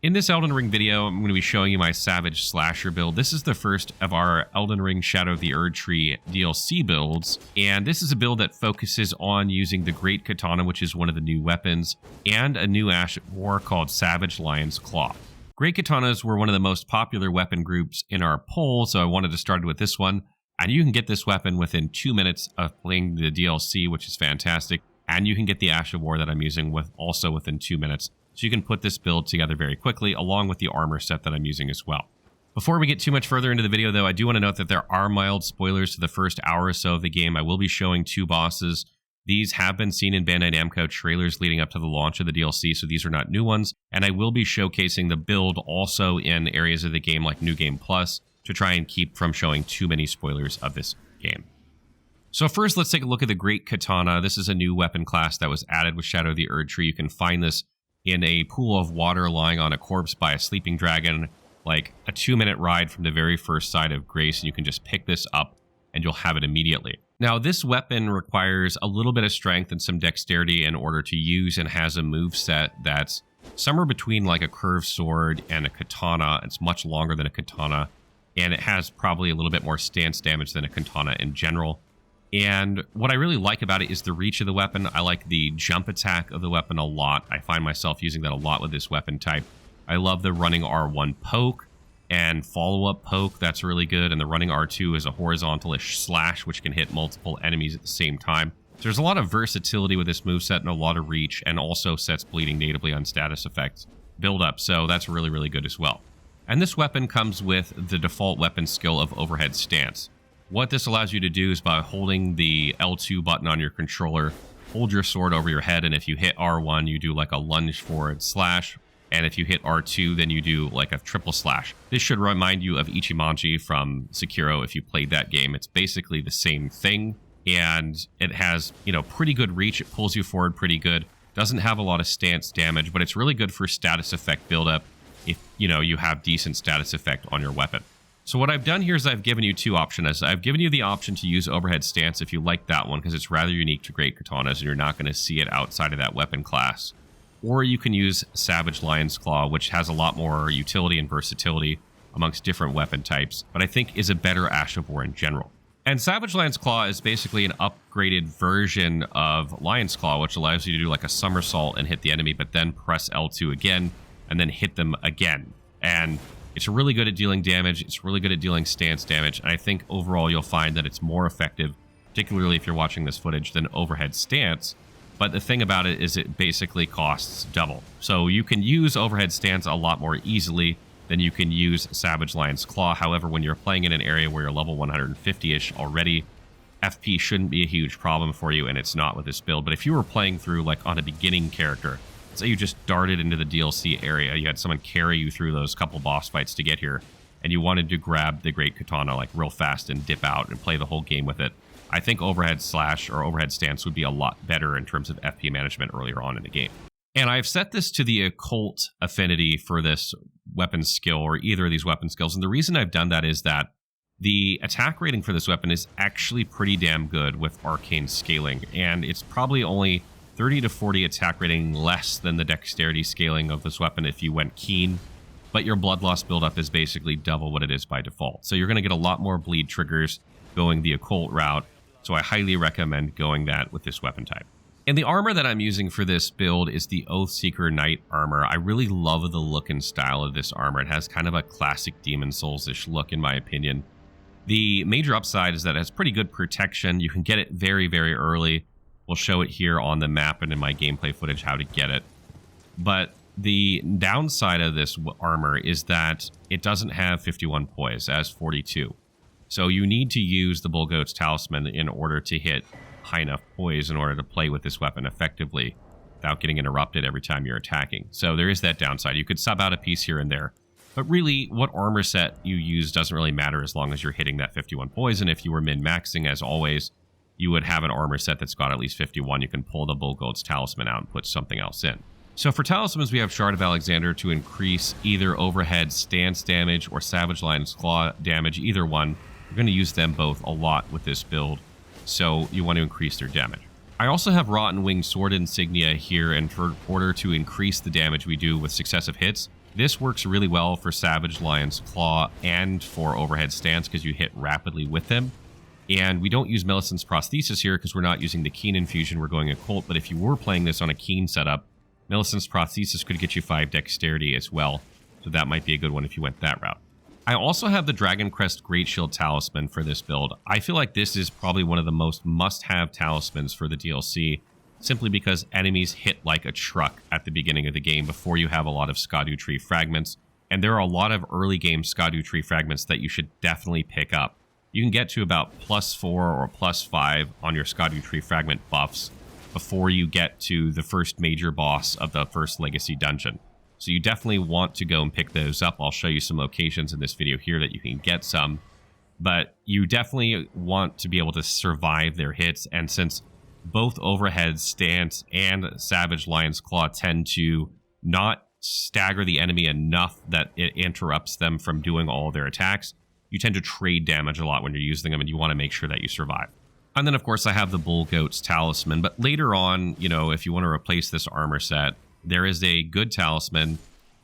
In this Elden Ring video, I'm going to be showing you my Savage Slasher build. This is the first of our Elden Ring Shadow of the Erdtree DLC builds, and this is a build that focuses on using the Great Katana, which is one of the new weapons, and a new Ash of War called Savage Lion's Claw. Great Katanas were one of the most popular weapon groups in our poll, so I wanted to start with this one, and you can get this weapon within 2 minutes of playing the DLC, which is fantastic, and you can get the Ash of War that I'm using also within 2 minutes. So you can put this build together very quickly, along with the armor set that I'm using as well. Before we get too much further into the video, though, I do want to note that there are mild spoilers to the first hour or so of the game. I will be showing 2 bosses. These have been seen in Bandai Namco trailers leading up to the launch of the DLC, so these are not new ones. And I will be showcasing the build also in areas of the game like New Game Plus to try and keep from showing too many spoilers of this game. So first, let's take a look at the Great Katana. This is a new weapon class that was added with Shadow of the Erdtree. You can find this in a pool of water lying on a corpse by a sleeping dragon, like a 2-minute ride from the very first side of Grace, and you can just pick this up and you'll have it immediately. Now, this weapon requires a little bit of strength and some dexterity in order to use, and has a move set that's somewhere between like a curved sword and a katana. It's much longer than a katana, and it has probably a little bit more stance damage than a katana in general. And what I really like about it is the reach of the weapon. I like the jump attack of the weapon a lot. I find myself using that a lot with this weapon type. I love the running R1 poke and follow-up poke. That's really good. And the running R2 is a horizontal-ish slash, which can hit multiple enemies at the same time. So there's a lot of versatility with this moveset and a lot of reach, and also sets bleeding natively on status effects build-up. So that's really, really good as well. And this weapon comes with the default weapon skill of overhead stance. What this allows you to do is by holding the L2 button on your controller, hold your sword over your head, and if you hit R1, you do like a lunge forward slash, and if you hit R2, then you do like a triple slash. This should remind you of Ichimonji from Sekiro if you played that game. It's basically the same thing, and it has, pretty good reach. It pulls you forward pretty good. Doesn't have a lot of stance damage, but it's really good for status effect buildup if, you have decent status effect on your weapon. So what I've done here is I've given you 2 options. I've given you the option to use overhead stance if you like that one, because it's rather unique to Great Katanas and you're not going to see it outside of that weapon class. Or you can use Savage Lion's Claw, which has a lot more utility and versatility amongst different weapon types, but I think is a better Ash of War in general. And Savage Lion's Claw is basically an upgraded version of Lion's Claw, which allows you to do like a somersault and hit the enemy, but then press L2 again and then hit them again. And it's really good at dealing damage. It's really good at dealing stance damage. And I think overall you'll find that it's more effective, particularly if you're watching this footage, than overhead stance. But the thing about it is it basically costs double. So you can use overhead stance a lot more easily than you can use Savage Lion's Claw. However, when you're playing in an area where you're level 150-ish already, FP shouldn't be a huge problem for you, and it's not with this build. But if you were playing through like on a beginning character, say you just darted into the DLC area, you had someone carry you through those couple boss fights to get here, and you wanted to grab the Great Katana like real fast and dip out and play the whole game with it, I think overhead slash or overhead stance would be a lot better in terms of FP management earlier on in the game. And I've set this to the occult affinity for this weapon skill, or either of these weapon skills, and the reason I've done that is that the attack rating for this weapon is actually pretty damn good with arcane scaling, and it's probably only 30 to 40 attack rating less than the dexterity scaling of this weapon if you went keen, but your blood loss buildup is basically double what it is by default. So you're going to get a lot more bleed triggers going the occult route, so I highly recommend going that with this weapon type. And the armor that I'm using for this build is the Oathseeker Knight armor. I really love the look and style of this armor. It has kind of a classic Demon Souls-ish look in my opinion. The major upside is that it has pretty good protection. You can get it very, very early. We'll show it here on the map and in my gameplay footage how to get it. But the downside of this armor is that it doesn't have 51 poise, it has 42. So you need to use the Bull Goat's Talisman in order to hit high enough poise in order to play with this weapon effectively without getting interrupted every time you're attacking. So there is that downside. You could sub out a piece here and there. But really, what armor set you use doesn't really matter as long as you're hitting that 51 poise. And if you were min-maxing, as always, you would have an armor set that's got at least 51. You can pull the Bull Goat's Talisman out and put something else in. So for Talismans, we have Shard of Alexander to increase either overhead stance damage or Savage Lion's Claw damage, either one. We're going to use them both a lot with this build, so you want to increase their damage. I also have Rotten Winged Sword Insignia here in third quarter to increase the damage we do with successive hits. This works really well for Savage Lion's Claw and for Overhead Stance because you hit rapidly with them. And we don't use Millicent's Prosthesis here because we're not using the Keen Infusion, we're going Occult. But if you were playing this on a Keen setup, Millicent's Prosthesis could get you 5 Dexterity as well. So that might be a good one if you went that route. I also have the Dragon Crest Great Shield Talisman for this build. I feel like this is probably one of the most must-have talismans for the DLC, simply because enemies hit like a truck at the beginning of the game before you have a lot of Skadu Tree fragments. And there are a lot of early game Skadu Tree fragments that you should definitely pick up. You can get to about +4 or +5 on your Skadu Tree fragment buffs before you get to the first major boss of the first Legacy dungeon. So you definitely want to go and pick those up. I'll show you some locations in this video here that you can get some. But you definitely want to be able to survive their hits. And since both Overhead Stance and Savage Lion's Claw tend to not stagger the enemy enough that it interrupts them from doing all their attacks, you tend to trade damage a lot when you're using them, and you want to make sure that you survive. And then, of course, I have the Bull Goat's Talisman. But later on, you know, if you want to replace this armor set, there is a good talisman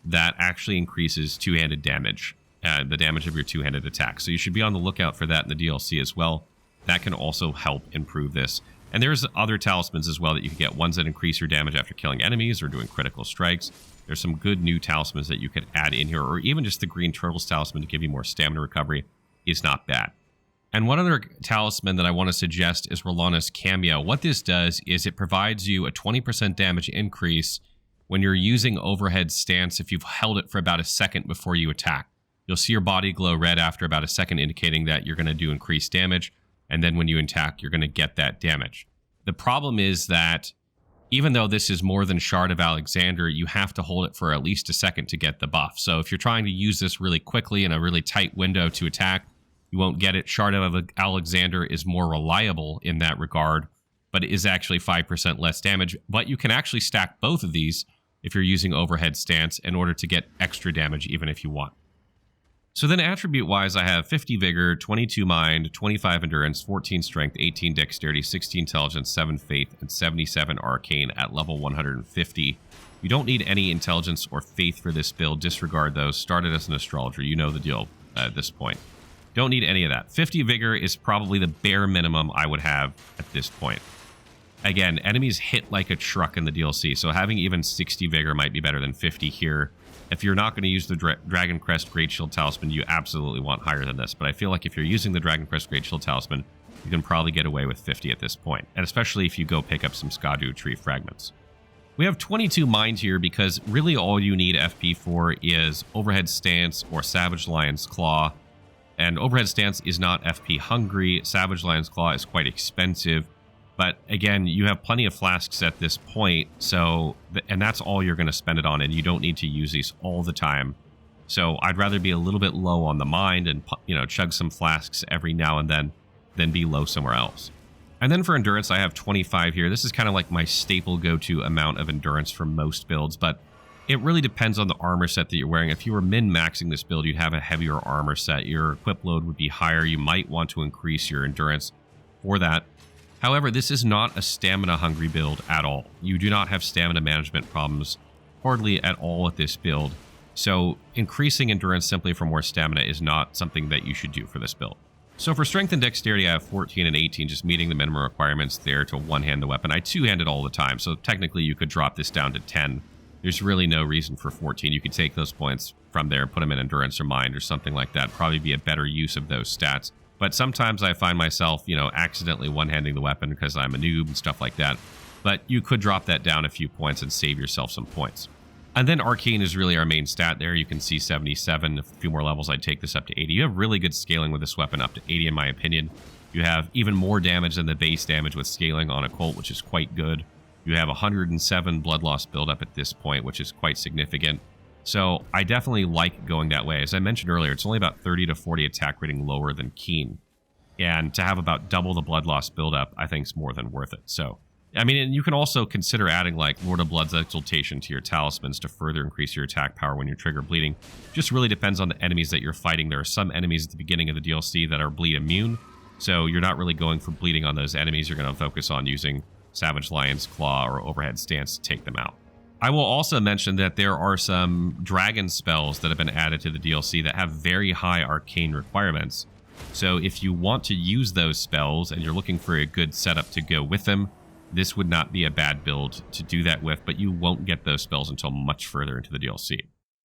that actually increases two-handed damage, the damage of your two-handed attack. So you should be on the lookout for that in the DLC as well. That can also help improve this. And there's other talismans as well that you can get, ones that increase your damage after killing enemies or doing critical strikes. There's some good new talismans that you could add in here, or even just the Green Turtles talisman to give you more stamina recovery is not bad. And one other talisman that I want to suggest is Rolana's Cameo. What this does is it provides you a 20% damage increase when you're using Overhead Stance if you've held it for about a second before you attack. You'll see your body glow red after about a second, indicating that you're going to do increased damage. And then when you attack, you're going to get that damage. The problem is that even though this is more than Shard of Alexander, you have to hold it for at least a second to get the buff. So if you're trying to use this really quickly in a really tight window to attack, you won't get it. Shard of Alexander is more reliable in that regard, but it is actually 5% less damage. But you can actually stack both of these if you're using Overhead Stance in order to get extra damage even if you want. So then attribute-wise, I have 50 Vigor, 22 Mind, 25 Endurance, 14 Strength, 18 Dexterity, 16 Intelligence, 7 Faith, and 77 Arcane at level 150. You don't need any Intelligence or Faith for this build. Disregard those. Started as an Astrologer. You know the deal at this point. Don't need any of that. 50 Vigor is probably the bare minimum I would have at this point. Again, enemies hit like a truck in the DLC, so having even 60 Vigor might be better than 50 here. If you're not going to use the Dragon Crest Great Shield Talisman, you absolutely want higher than this. But I feel like if you're using the Dragon Crest Great Shield Talisman, you can probably get away with 50 at this point. And especially if you go pick up some Skadu Tree fragments. We have 22 Mind here because really all you need FP for is Overhead Stance or Savage Lion's Claw. And Overhead Stance is not FP hungry. Savage Lion's Claw is quite expensive. But again, you have plenty of flasks at this point, so and that's all you're going to spend it on, and you don't need to use these all the time. So I'd rather be a little bit low on the mind and, you know, chug some flasks every now and then than be low somewhere else. And then for endurance, I have 25 here. This is kind of like my staple go-to amount of endurance for most builds, but it really depends on the armor set that you're wearing. If you were min-maxing this build, you'd have a heavier armor set. Your equip load would be higher. You might want to increase your endurance for that. However, this is not a stamina-hungry build at all. You do not have stamina management problems hardly at all with this build. So increasing endurance simply for more stamina is not something that you should do for this build. So for strength and dexterity, I have 14 and 18, just meeting the minimum requirements there to one-hand the weapon. I two-hand it all the time, so technically you could drop this down to 10. There's really no reason for 14. You could take those points from there, put them in endurance or mind or something like that. Probably be a better use of those stats. But sometimes I find myself, you know, accidentally one-handing the weapon because I'm a noob and stuff like that. But you could drop that down a few points and save yourself some points. And then Arcane is really our main stat there. You can see 77. A few more levels, I'd take this up to 80. You have really good scaling with this weapon up to 80 in my opinion. You have even more damage than the base damage with scaling on Occult, which is quite good. You have 107 blood loss buildup at this point, which is quite significant. So I definitely like going that way. As I mentioned earlier, it's only about 30 to 40 attack rating lower than Keen. And to have about double the blood loss buildup, I think is more than worth it. So, I mean, and you can also consider adding like Lord of Blood's Exaltation to your talismans to further increase your attack power when you trigger bleeding. Just really depends on the enemies that you're fighting. There are some enemies at the beginning of the DLC that are bleed immune. So you're not really going for bleeding on those enemies. You're going to focus on using Savage Lion's Claw or Overhead Stance to take them out. I will also mention that there are some dragon spells that have been added to the DLC that have very high arcane requirements. So if you want to use those spells and you're looking for a good setup to go with them, this would not be a bad build to do that with, but you won't get those spells until much further into the DLC.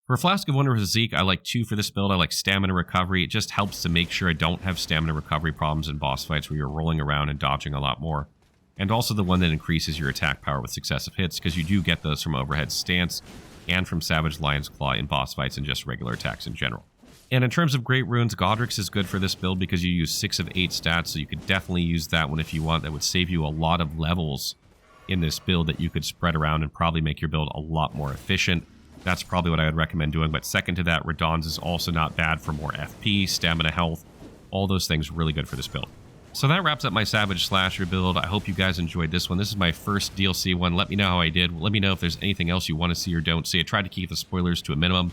For Flask of Wonder Physique, I like 2 for this build. I like Stamina Recovery. It just helps to make sure I don't have stamina recovery problems in boss fights where you're rolling around and dodging a lot more. And also the one that increases your attack power with successive hits, because you do get those from Overhead Stance and from Savage Lion's Claw in boss fights and just regular attacks in general. And in terms of Great Runes, Godric's is good for this build because you use 6 of 8 stats, so you could definitely use that one if you want. That would save you a lot of levels in this build that you could spread around and probably make your build a lot more efficient. That's probably what I would recommend doing. But second to that, Radahn's is also not bad for more FP, stamina, health. All those things really good for this build. So that wraps up my Savage Slasher build. I hope you guys enjoyed this one. This is my first DLC one. Let me know how I did. Let me know if there's anything else you want to see or don't see. I tried to keep the spoilers to a minimum.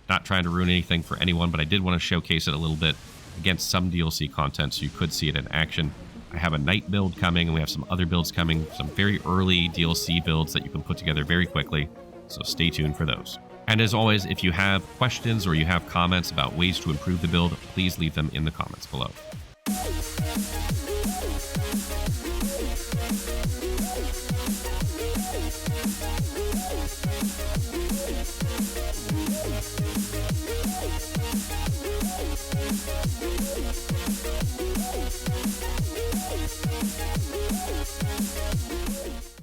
Not trying to ruin anything for anyone, but I did want to showcase it a little bit against some DLC content so you could see it in action. I have a night build coming, and we have some other builds coming, some very early DLC builds that you can put together very quickly, so stay tuned for those. And as always, if you have questions or you have comments about ways to improve the build, please leave them in the comments below.